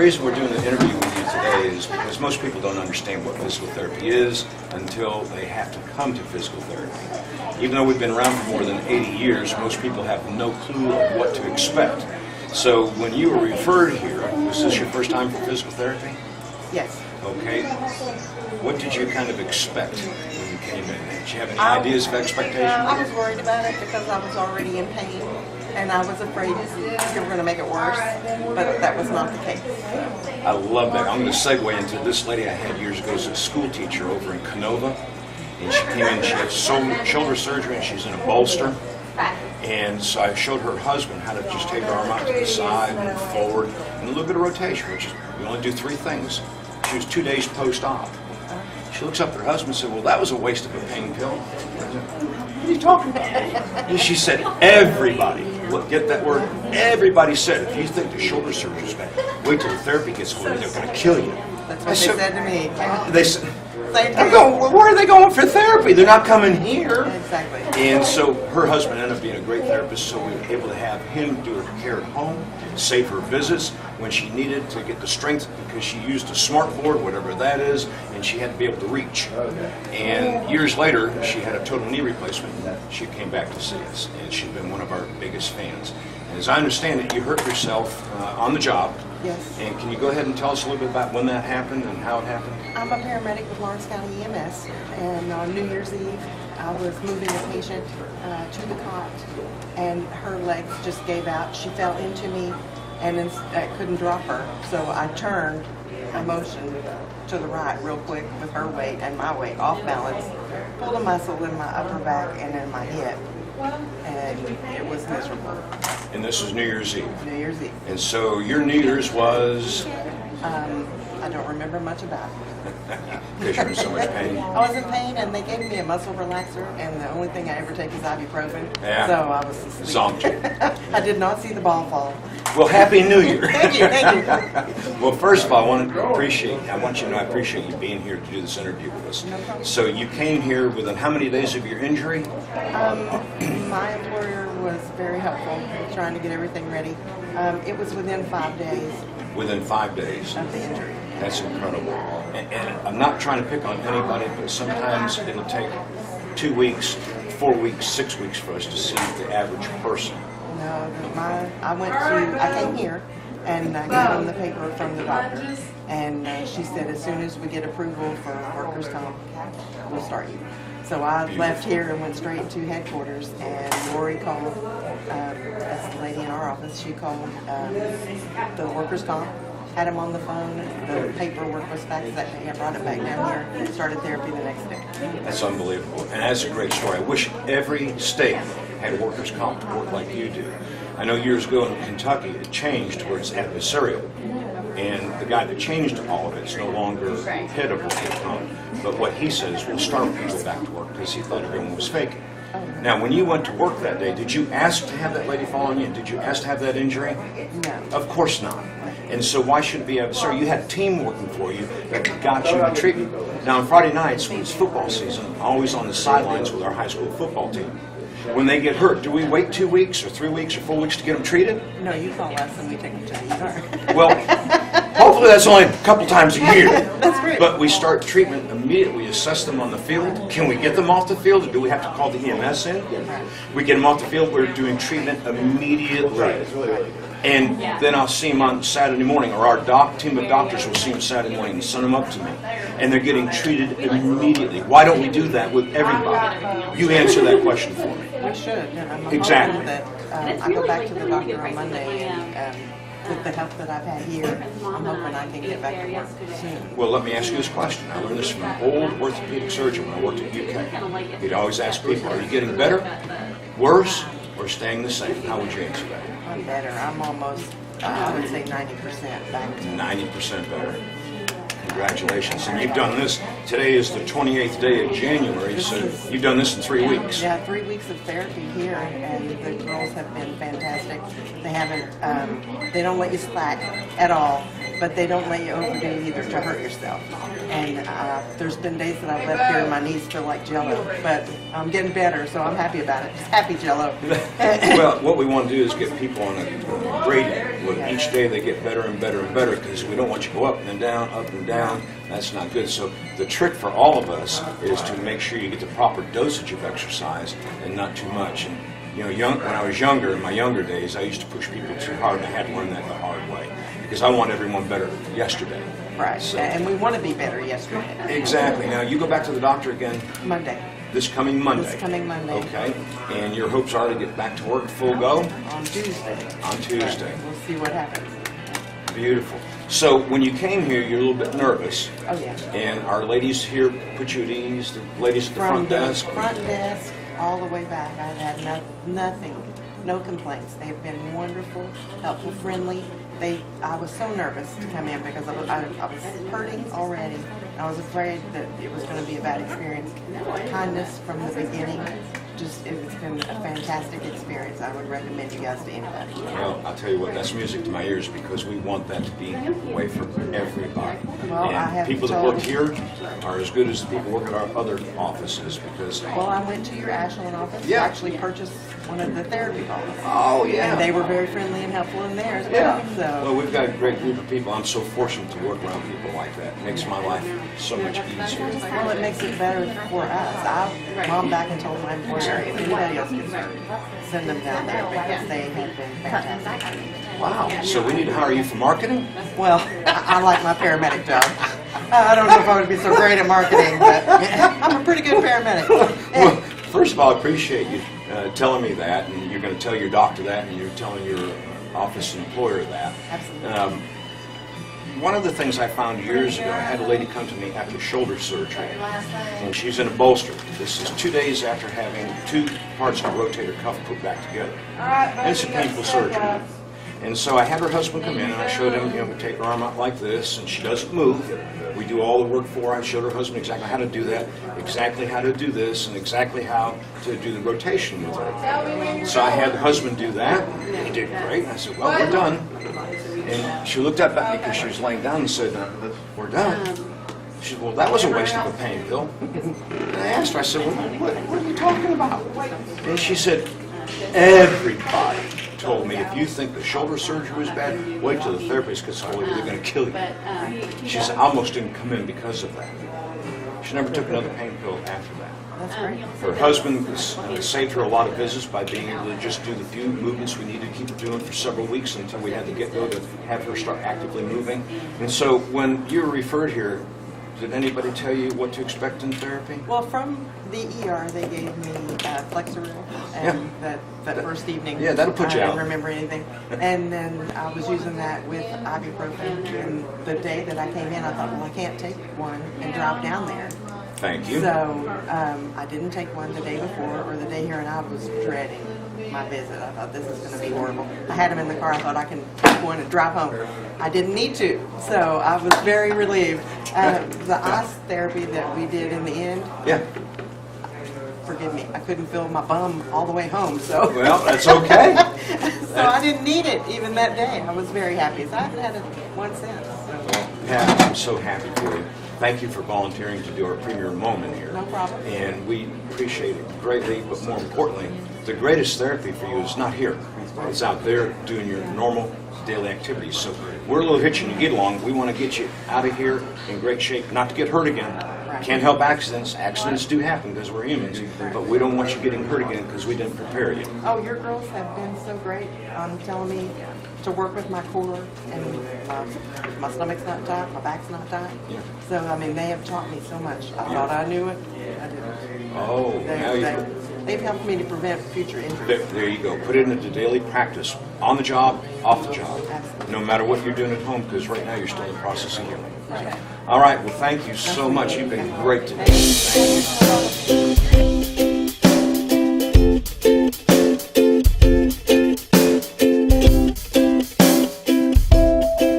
reason we're doing the interview with you today is because most people don't understand what physical therapy is until they have to come to physical therapy. Even though we've been around for more than 80 years, most people have no clue of what to expect. So when you were referred here, was this your first time for physical therapy? Yes. Okay. What did you kind of expect when you came in? Did you have any ideas of expectation? I was worried about it because I was already in pain, and I was afraid they were going to make it worse, but that was not the case. I love that. I'm going to segue into this lady I had years ago as a school teacher over in Canova, and she came in, she had shoulder surgery, and she's in a bolster. And so I showed her husband how to just take her arm out to the side and forward, and a little bit of rotation, which is, we only do 3 things. She was 2 days post-op. She looks up at her husband and said, well, that was a waste of a pain pill. What are you talking about? And she said, everybody, get that word, everybody said, if you think the shoulder surgery is bad, wait till the therapy gets hold of you, they're going to kill you. That's what they said to me. They said, well, where are they going for therapy? They're not coming here. Exactly. And so her husband ended up being a great therapist, so we were able to have him do her care at home, save her visits when she needed to get the strength because she used a smart board, whatever that is, and she had to be able to reach. And years later, she had a total knee replacement, and she came back to see us, and she's been one of our biggest fans. And as I understand it, you hurt yourself on the job. Yes. And can you go ahead and tell us a little bit about when that happened and how it happened? I'm a paramedic with Lawrence County EMS, and on New Year's Eve, I was moving a patient to the cot, and her legs just gave out. She fell into me, and then I couldn't drop her, so I turned, I motioned to the right real quick with her weight and my weight off balance, pulled a muscle in my upper back and in my hip, and it was miserable. And this was New Year's Eve. New Year's Eve. And so your New Year's was? I don't remember much about it. Because you're in so much pain. I was in pain, and they gave me a muscle relaxer, and the only thing I ever take is ibuprofen. Yeah. So I was asleep. Zonked you. I did not see the ball fall. Well, Happy New Year. Thank you, thank you. Well, first of all, I want you to know I appreciate you being here to do this interview with us. No problem. So you came here within how many days of your injury? My employer was very helpful trying to get everything ready. It was within 5 days Within 5 days. of the injury. That's incredible. And I'm not trying to pick on anybody, but sometimes it'll take 2 weeks, 4 weeks, 6 weeks for us to see the average person. No, I came here and I got them the paper from the doctor, and she said as soon as we get approval for workers' comp, we'll start you. So I left here and went straight to headquarters, and Lori called, that's the lady in our office, she called the workers' comp, had him on the phone, the paperwork was faxed that day, I brought it back down here, started therapy the next day. That's unbelievable. And that's a great story. I wish every state had workers' comp to work like you do. I know years ago in Kentucky it changed to where it's adversarial. And the guy that changed all of it is no longer head of workers' comp. But what he says will start people back to work because he thought everyone was faking. Now, when you went to work that day, did you ask to have that lady fall on you? Did you ask to have that injury? No. Of course not. And so why should it be adversarial? You had a team working for you that got you the treatment. Now, on Friday nights, when it's football season, I'm always on the sidelines with our high school football team. When they get hurt, do we wait 2 weeks or 3 weeks or 4 weeks to get them treated? No, you call us and we take them to the ER. Well, hopefully that's only a couple times a year. That's great. But we start treatment immediately. We assess them on the field. Can we get them off the field, or do we have to call the EMS in? We get them off the field. We're doing treatment immediately. And then I'll see them on Saturday morning, or our team of doctors will see them Saturday morning and send them up to me. And they're getting treated immediately. Why don't we do that with everybody? You answer that question for me. We should. And I'm Exactly. hoping that I go back to the doctor on Monday, and with the help that I've had here, I'm hoping I can get back to work soon. Well, let me ask you this question. I learned this from an old orthopedic surgeon when I worked at UK. He'd always ask people, are you getting better, worse, or staying the same? How would you answer that? I'm better. I'm almost, I would say 90% back to 90% better. Congratulations. And you've done this, today is the 28th day of January, so you've done this in 3 weeks. Yeah, 3 weeks of therapy here, and the girls have been fantastic. They haven't, they don't let you slack at all. but they don't let you overdo either to hurt yourself. And there's been days that I've left here and my knees feel like Jell-O, but I'm getting better, so I'm happy about it. Just happy Jell-O. Well, what we want to do is get people on a gradient. With each day they get better and better and better, because we don't want you to go up and down, up and down. That's not good. So the trick for all of us is to make sure you get the proper dosage of exercise and not too much. And you know, when I was younger, in my younger days, I used to push people too hard, and I had to learn that the hard way, because I want everyone better yesterday. Right, So, and we want to be better yesterday. exactly. Now, you go back to the doctor again Monday. this coming Monday. This coming Monday. Okay. And your hopes are to get back to work full go? On Tuesday. On Tuesday. We'll see what happens. Beautiful. So when you came here, you're a little bit nervous. Oh, yeah. And our ladies here put you at ease, the ladies at the front desk? Front desk all the way back, I've had nothing, no complaints. They've been wonderful, helpful, friendly. I was so nervous to come in because I was hurting already. I was afraid that it was going to be a bad experience. Kindness from the beginning. It's been a fantastic experience. I would recommend you guys to anybody. Well, I'll tell you what, that's music to my ears, because we want that to be a way for everybody. Well, I and have people that told- work here are as good as the people work at our other offices, because... Well, I went to your Ashland office. Yeah. I actually purchased one of the therapy balls. Oh, yeah. And they were very friendly and helpful in there as well. Yeah. So. Well, we've got a great group of people. I'm so fortunate to work around people like that. It makes my life so much easier. Well, it makes it better for us. I've gone back and told my employer, if anybody else gets hurt, send them down there, because they have been fantastic. Wow. So we need to hire you for marketing? Well, I like my paramedic job. I don't know if I would be so great at marketing, but I'm a pretty good paramedic. Well, first of all, I appreciate you telling me that, and you're going to tell your doctor that, and you're telling your office employer that. Absolutely. One of the things I found years ago, I had a lady come to me after shoulder surgery, and she's in a bolster. This is 2 days after having 2 parts of the rotator cuff put back together. And it's a painful surgery. And so I had her husband come in, and I showed him, we take her arm out like this, and she doesn't move. We do all the work for her. I showed her husband exactly how to do that, exactly how to do this, and exactly how to do the rotation with her. So I had the husband do that. He did great. I said, well, we're done. And she looked up at me because she was laying down and said, we're done. She said, well, that was a waste of a pain pill. And I asked her, I said, well, what are you talking about? And she said, everybody told me, if you think the shoulder surgery was bad, wait till the therapist gets hold of you, they're going to kill you. She said, I almost didn't come in because of that. She never took another pain pill after that. That's great. Her husband saved her a lot of visits by being able to just do the few movements we needed to keep her doing for several weeks until we had to get-go to have her start actively moving. And so when you were referred here, did anybody tell you what to expect in therapy? Well, from the ER, they gave me Flexeril, and that first evening. Yeah, that'll put you I out. didn't remember anything. And then I was using that with ibuprofen, and the day that I came in, I thought, well, I can't take one and drive down there. Thank you. So I didn't take one the day before or the day here, and I was dreading my visit. I thought, this is going to be horrible. I had them in the car. I thought I can take one and drive home. I didn't need to, so I was very relieved. The ice therapy that we did in the end, Yeah. forgive me, I couldn't feel my bum all the way home. So Well, that's okay. so I didn't need it even that day. I was very happy. So I haven't had it one since. So. Pat, I'm so happy for you. Thank you for volunteering to do our premier moment here. No problem. And we appreciate it greatly, but more importantly, the greatest therapy for you is not here. It's out there doing your normal daily activities. So we're a little hitching to get along. We want to get you out of here in great shape, not to get hurt again. Right. Can't help accidents. Accidents do happen because we're humans, but we don't want you getting hurt again because we didn't prepare you. Oh, your girls have been so great on telling me to work with my core, and my stomach's not tight, my back's not tight. Yeah. So, I mean, they have taught me so much. I thought I knew it. I didn't. Oh, now you... They've helped me to prevent future injuries. There you go. Put it into daily practice. On the job, off the job. Absolutely. No matter what you're doing at home, because right now you're still in the process of healing. Right. All right. Well, thank you so much. You've been great today. Thank you.